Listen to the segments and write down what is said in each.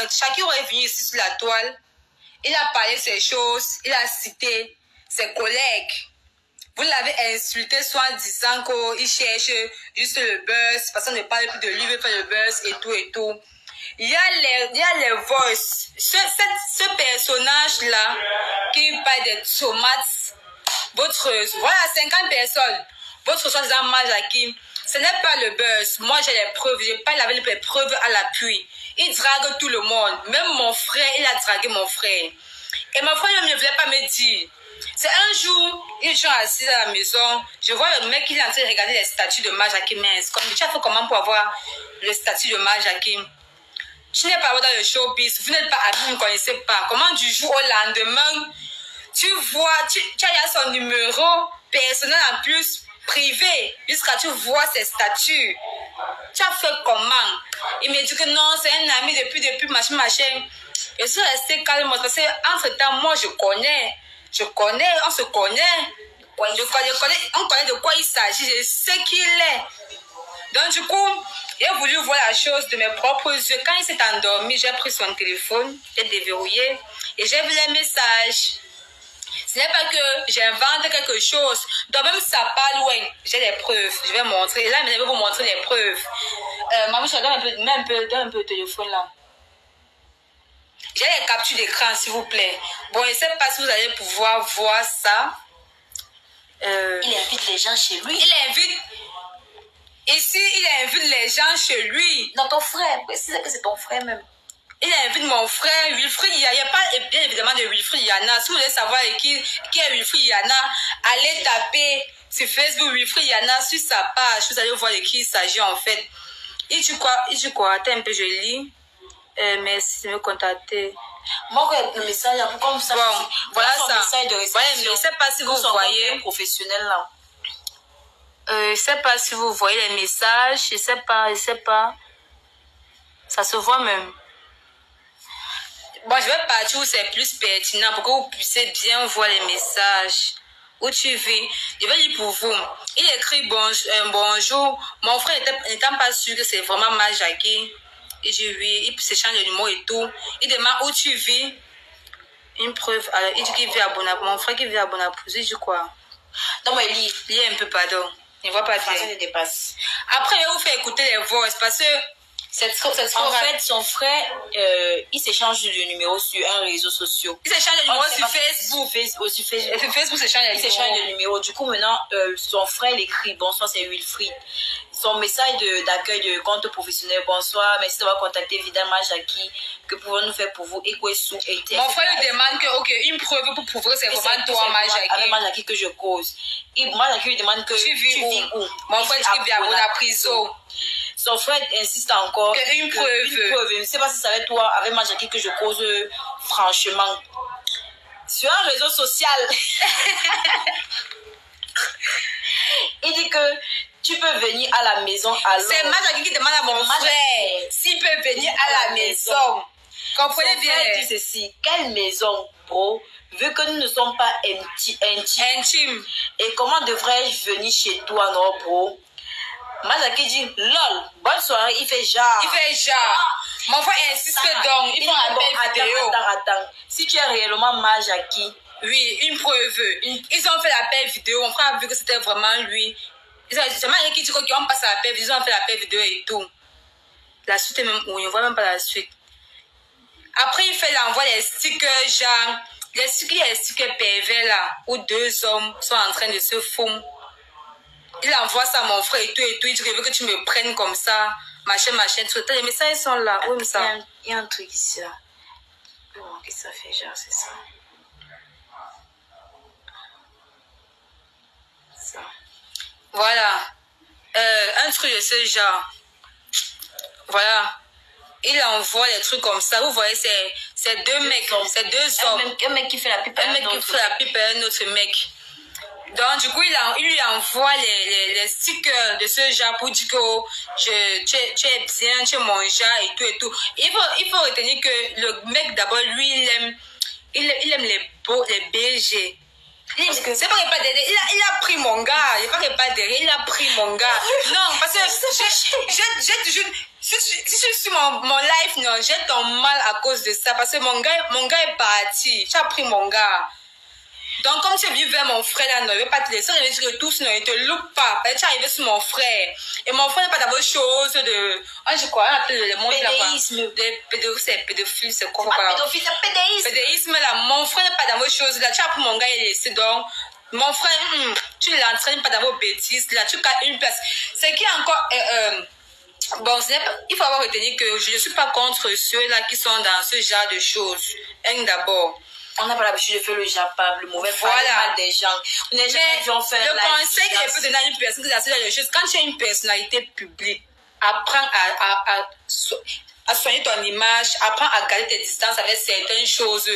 Shakiro est venu ici sur la toile. Il a parlé de ces choses. Il a cité ses collègues. Vous l'avez insulté soit en disant qu'il cherche juste le buzz. Parce qu'on ne parle plus de lui, il veut faire le buzz et tout et tout. Il y a les voices. Ce personnage-là qui parle des tomates. Voilà, 50 personnes. Votre soi-disant Majaki, ce n'est pas le buzz. Moi, j'ai les preuves. Je parle avec les preuves à l'appui. Il drague tout le monde. Même mon frère, il a dragué mon frère. Et mon frère ne voulait pas me dire. C'est un jour, ils sont assis à la maison. Je vois le mec qui est en train de regarder les statues de Majaki mince. Comme tu as fait comment pour avoir le statut de Majaki? Tu n'es pas dans le showbiz. Vous n'êtes pas amis, vous ne connaissez pas. Comment du jour au lendemain, tu vois, tu as son numéro personnel en plus, privé, jusqu'à tu vois ses statuts. Tu as fait comment? Il me dit que non, c'est un ami depuis machin. Je suis resté calme parce que entre temps, moi je connais, on se connaît. On connaît de quoi il s'agit, je sais qui il est. Donc du coup, j'ai voulu voir la chose de mes propres yeux. Quand il s'est endormi, j'ai pris son téléphone, j'ai déverrouillé et j'ai vu les messages. Ce n'est pas que j'invente quelque chose. Donc même ça part loin. J'ai les preuves. Je vais montrer. Là, je vais vous montrer les preuves. Maman, je donne un peu le téléphone là. J'ai les captures d'écran, s'il vous plaît. Bon, je ne sais pas si vous allez pouvoir voir ça. Il invite les gens chez lui. Ici, il invite les gens chez lui. Non, ton frère. C'est que c'est ton frère même. Il invite mon frère, Wilfried. Il n'y a pas bien évidemment de Wilfried Yana. Si vous voulez savoir qui est Wilfried Yana, allez taper sur Facebook Wilfried Yana sur sa page. Vous allez voir de qui il s'agit en fait. Il dit quoi? Attends un peu, je lis. Merci de me contacter. Moi, le message, comme ça. Bon, voilà ça. Message de réception. Voilà, je ne sais pas si vous voyez. Professionnel là. Je ne sais pas si vous voyez les messages. Je ne sais pas. Ça se voit même. Bon, je vais partir où c'est plus pertinent pour que vous puissiez bien voir les messages. Où tu vis. Je vais lire pour vous. Il écrit bonjour. Mon frère n'étant pas sûr que c'est vraiment Majaki. Et je lui, il s'échange de numéro et tout. Il demande où tu vis. Une preuve. Alors, il dit qu'il vit à Bonaparte. Mon frère qui vit à Bonaparte. Il dit quoi? Non, mais lis. Lis un peu, pardon. Il ne voit pas bien. Ça dépasse. Après, je vais vous faire écouter les voix parce que en fait, son frère, il s'échange de numéros sur un réseau social. Il s'échange de numéros sur Facebook. Sur Facebook, il s'échange de numéros. Du coup, maintenant, son frère, il écrit bonsoir, c'est Wilfried. Son message d'accueil de compte professionnel, bonsoir, merci d'avoir contacté évidemment Jackie. Que pouvons-nous faire pour vous? Mon frère lui demande que, une preuve pour prouver que c'est vraiment toi, Majaki. Avec Majaki que je cause. Et Majaki lui demande que tu vis où? Mon frère dit qu'il vit à Bonaparte. Son frère insiste encore. Une preuve. Je ne sais pas si ça va être toi, avec Majaki, que je cause franchement. Sur un réseau social. Il dit que tu peux venir à la maison alors. C'est Majaki qui demande à mon frère s'il peut venir à la maison. Comprenez bien. Il dit ceci. Quelle maison, bro? Vu que nous ne sommes pas intimes. Et comment devrais-je venir chez toi, non, bro? Majaki dit, lol, bonne soirée, il fait genre. Mon frère insiste donc, il faut un appel vidéo. Attends. Si tu es réellement Majaki. Oui, une preuve. Ils ont fait l'appel vidéo, mon frère a vu que c'était vraiment lui. C'est Majaki qui dit qu'on passe à l'appel vidéo, ils ont fait l'appel vidéo et tout. La suite est même où, on ne voit même pas la suite. Après, il fait l'envoi des stickers, genre, les stickers pervers là, où deux hommes sont en train de se fondre. Il envoie ça à mon frère et tout, il dit que veut que tu me prennes comme ça, machin, tout. Les messages sont là. Oui, mais ça. Il y a un truc ici là. Bon, qu'est-ce que ça fait, genre, c'est ça. Ça. Voilà. Un truc de ce genre. Voilà. Il envoie des trucs comme ça. Vous voyez, c'est deux mecs, c'est deux hommes. Un mec qui fait la pipe à un autre mec. Donc, du coup, il lui envoie les stickers de ce genre pour dire que tu es bien, tu es mon genre et tout et tout. Il faut retenir que le mec, d'abord, lui, il aime les BG. C'est pas qu'il n'est pas derrière. Il a pris mon gars. Il n'est pas qu'il n'est pas derrière. Il a pris mon gars. Non, parce que j'ai toujours... Si je suis mon life, non, j'ai ton mal à cause de ça. Parce que mon gars est parti. Tu as pris mon gars. Donc, comme tu es venu vers mon frère, là, non, il ne veut pas te laisser arriver sur le tout, sinon il ne te loupe pas. Tu es arrivé sur mon frère. Et mon frère n'est pas dans vos choses de... je crois, on appelle le monde là. Pédéisme. Pédophile, c'est quoi? Pédophile, c'est pédéisme. Pédéisme, là. Mon frère n'est pas dans vos choses là. Tu as pris mon gars et laissé. Donc, mon frère, tu ne l'entraînes pas dans vos bêtises là. Tu gardes une place. C'est qui encore... Bon, il faut avoir retenu que je ne suis pas contre ceux-là qui sont dans ce genre de choses. D'abord. On n'a pas l'habitude de faire le japable, le mauvais mal des gens. On n'est jamais vu en faire le conseil que je peux donner à une personne qui a ce genre de choses, quand tu as une personnalité publique, apprends à soigner ton image, apprends à garder tes distances avec certaines choses,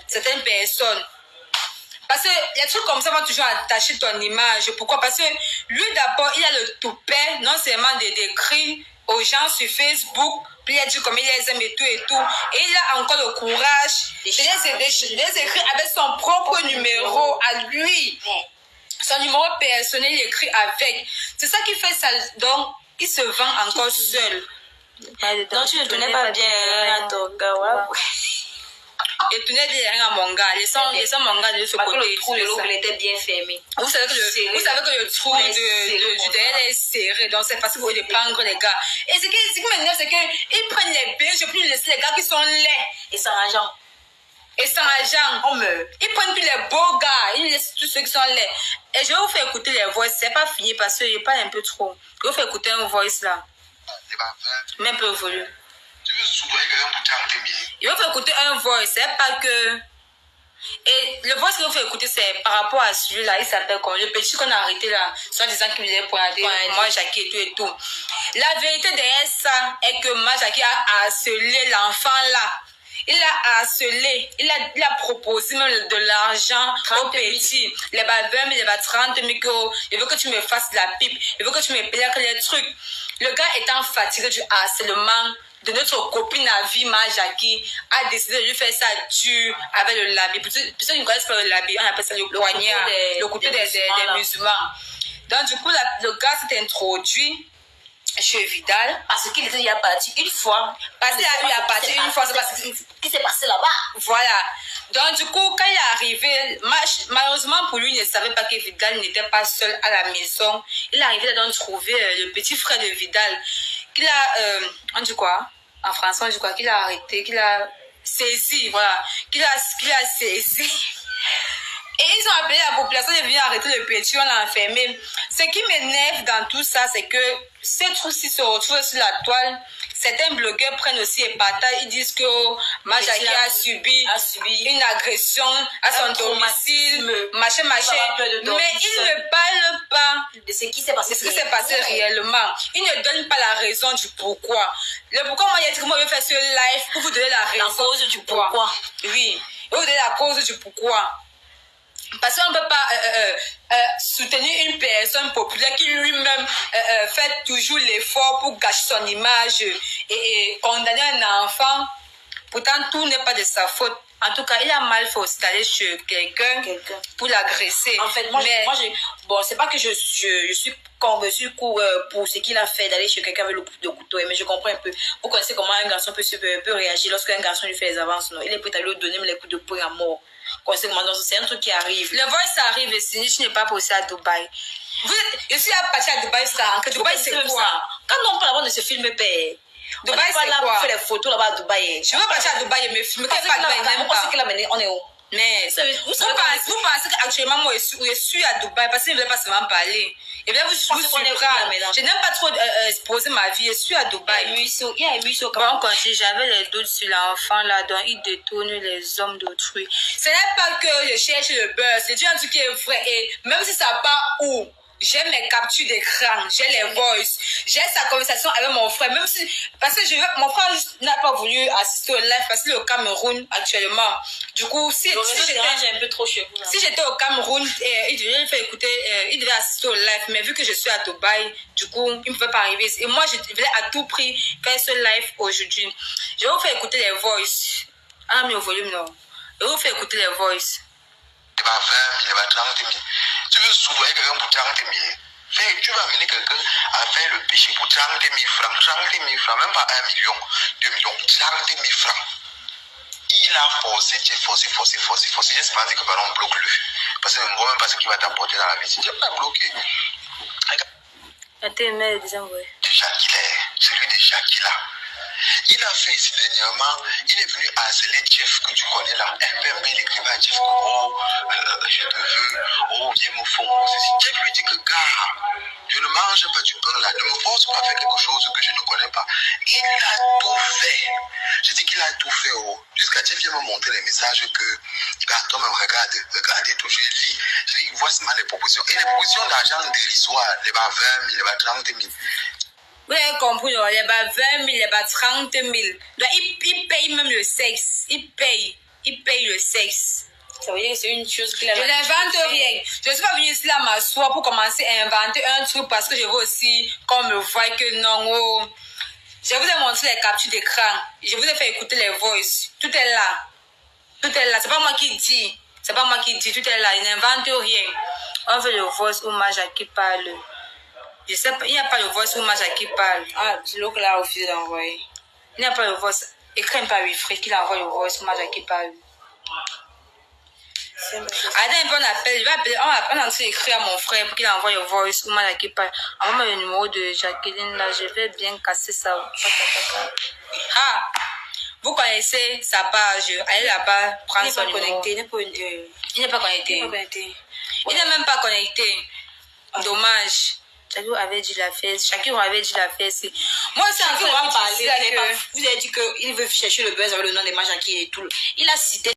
certaines personnes. Parce que les trucs comme ça vont toujours attacher ton image. Pourquoi? Parce que lui, d'abord, il a le toupet, non seulement d'écrire aux gens sur Facebook, puis il a dit comme il les aime et tout. Et il a encore le courage de les écrire avec son propre numéro à lui. Son numéro personnel, il écrit avec. C'est ça qui fait ça. Donc, il se vend encore seul. Donc, tu ne tenais pas bien à ton gars. Et tenez bien à mon gars. Laissons mon gars de ce côté. Le trou de l'eau, il était bien fermé. Vous savez que le trou du derrière est serré. Donc, c'est facile pour eux de prendre les gars. Et ce qui m'énerve, c'est qu'ils prennent les belges et puis ils laissent les gars qui sont laids. Et sans argent. On meurt. Ils prennent plus les beaux gars. Ils laissent tous ceux qui sont laids. Et je vais vous faire écouter les voices. C'est pas fini parce que je parle un peu trop. Je vais vous faire écouter un voice là. Même peu volume. Il va faire écouter un voice, c'est pas que... Et le voice qu'il va faire écouter, c'est par rapport à celui-là, il s'appelle comme le petit qu'on a arrêté là, soit disant qu'il voulait pointer, moi, Jackie et tout. La vérité derrière ça est que moi, Jackie a harcelé l'enfant là. Il a harcelé, il a proposé même de l'argent au petit. Il va 20 000, il va 30 000 euros. Il veut que tu me fasses de la pipe, il veut que tu me plaques les trucs. Le gars étant fatigué du harcèlement de notre copine à vie, Jackie, a décidé de lui faire ça dur avec le labi. Puisque nous ne connaissons pas le labi, on appelle ça le poignard, le couteau des musulmans. Donc du coup, le gars s'est introduit chez Vidal. Parce qu'il était déjà parti une fois. Parce qu'il a parti une fois. C'est parce qu'il s'est passé là-bas. Voilà. Donc du coup, quand il est arrivé, malheureusement pour lui, il ne savait pas que Vidal n'était pas seul à la maison. Il est arrivé à trouver le petit frère de Vidal. Qu'il a, on dit quoi? En français, on dit quoi? Qu'il a arrêté, qu'il a saisi, voilà. Qu'il a saisi. Et ils ont appelé la population de venir arrêter le petit, on l'a enfermé. Ce qui m'énerve dans tout ça, c'est que ces trucs-ci se retrouvent sur la toile. Certains blogueurs prennent aussi et partagent. Ils disent que Jackie a subi une agression à son domicile, machin. Mais ils ne parlent pas de ce qui s'est passé, réellement. Ils ne donnent pas la raison du pourquoi. Le pourquoi, moi, il a dit que moi, je vais faire ce live pour vous donner la raison. La cause du pourquoi. Oui, je vais vous donner la cause du pourquoi. Parce qu'on ne peut pas soutenir une personne populaire qui lui-même fait toujours l'effort pour gâcher son image et condamner un enfant. Pourtant, tout n'est pas de sa faute. En tout cas, il a mal fait aussi d'aller chez quelqu'un pour l'agresser. En fait, bon, c'est pas que je suis convaincue pour ce qu'il a fait d'aller chez quelqu'un avec le couteau, mais je comprends un peu. Vous connaissez comment un garçon peut réagir lorsqu'un garçon lui fait les avances, non? Il est prêt à lui donner les coups de poing à mort. C'est un truc qui arrive. Le voice ça arrive et si je n'ai pas passé à Dubaï. Je suis partie à Dubaï, ça. Dubaï, c'est quoi? Quand on parle de ce film, Dubaï, c'est quoi? On fait les photos là-bas à Dubaï. Je veux partir à Dubaï et me filmer. Quand pas Dubaï, même pas. On est où? Mais vous pensez qu'actuellement, moi, je suis à Dubaï parce que je ne voulais pas seulement parler. Et bien, vous surprendre. Je n'aime pas trop exposer ma vie. Je suis à Dubaï. Il y a eu ça. Bon, quand j'avais les doutes sur l'enfant là, dont il détourne les hommes d'autrui. Ce n'est pas que je cherche le buzz. C'est un truc qui est vrai. Et même si ça part où? J'ai mes captures d'écran, j'ai les voices, j'ai sa conversation avec mon frère, même si, parce que mon frère n'a pas voulu assister au live parce qu'il est au Cameroun actuellement. Du coup, si j'étais un peu trop chez vous, si j'étais au Cameroun, il devait faire écouter, il devait assister au live, mais vu que je suis à Dubaï, du coup, il ne pouvait pas arriver. Et moi, je voulais à tout prix faire ce live aujourd'hui. Je vais vous faire écouter les voices. Ah, mais au volume, non. Je vais vous faire écouter les voices. va 20 000, il va 30 000. Tu veux soudoyer quelqu'un pour 30 000. Tu vas amener quelqu'un à faire le péché pour 30 000 francs. 30 000 francs, même pas 1 million, 2 millions, 30 000 francs. Il a forcé, tu es forcé. J'espère pas dit que pardon, bloque-le. Parce que ne vois même pas ce qu'il va t'apporter dans la vie. Si tu n'es pas bloqué. Celui de Shakila. Il a fait ici dernièrement, il est venu harceler Jeff que tu connais là. MPMP, il écrivait à Jeff que je te veux, viens me fond. Jeff lui dit que gars, je ne mange pas du pain là, ne me force pas à faire quelque chose que je ne connais pas. Il a tout fait. Je dis qu'il a tout fait. Jusqu'à Jeff vient me montrer les messages que, gars, toi-même regardez tout, je dis, voici mal les propositions. Et les propositions d'argent dérisoires, les bas 20 000, les bas 30 000. Vous avez compris, les bas 20 000, les bas 30 000. Donc, il paye même le sexe. Il paye le sexe. Ça veut dire que c'est une chose qu'il a... Je n'invente rien. Je ne suis pas venue ici là m'asseoir pour commencer à inventer un truc parce que je veux aussi qu'on me voie que non. Je vous ai montré les captures d'écran. Je vous ai fait écouter les voices. Tout est là. C'est pas moi qui dis. Tout est là. Il n'invente rien. On veut le voice où Maja qui parle. Je sais pas, il n'y a pas le voice où Maja qui parle. Ah, c'est l'autre là refusé d'envoyer. Il n'y a pas le voice. Écris pas Wilfred qu'il envoie le voice où Maja qui parle. Attends, on appelle. On est en train d'écrire à mon frère pour qu'il envoie le voice où Maja qui parle. Envoie-moi le numéro de Jacqueline là. Je vais bien casser ça. Ah! Vous connaissez sa page. Allez là-bas, prendre son numéro. Il n'est pas connecté. Il n'est même pas connecté. Dommage. Chacun avait dit la fesse. Moi, c'est un peu parler. Vous avez dit qu'il veut chercher le buzz avec le nom de Majaki et tout. Il a cité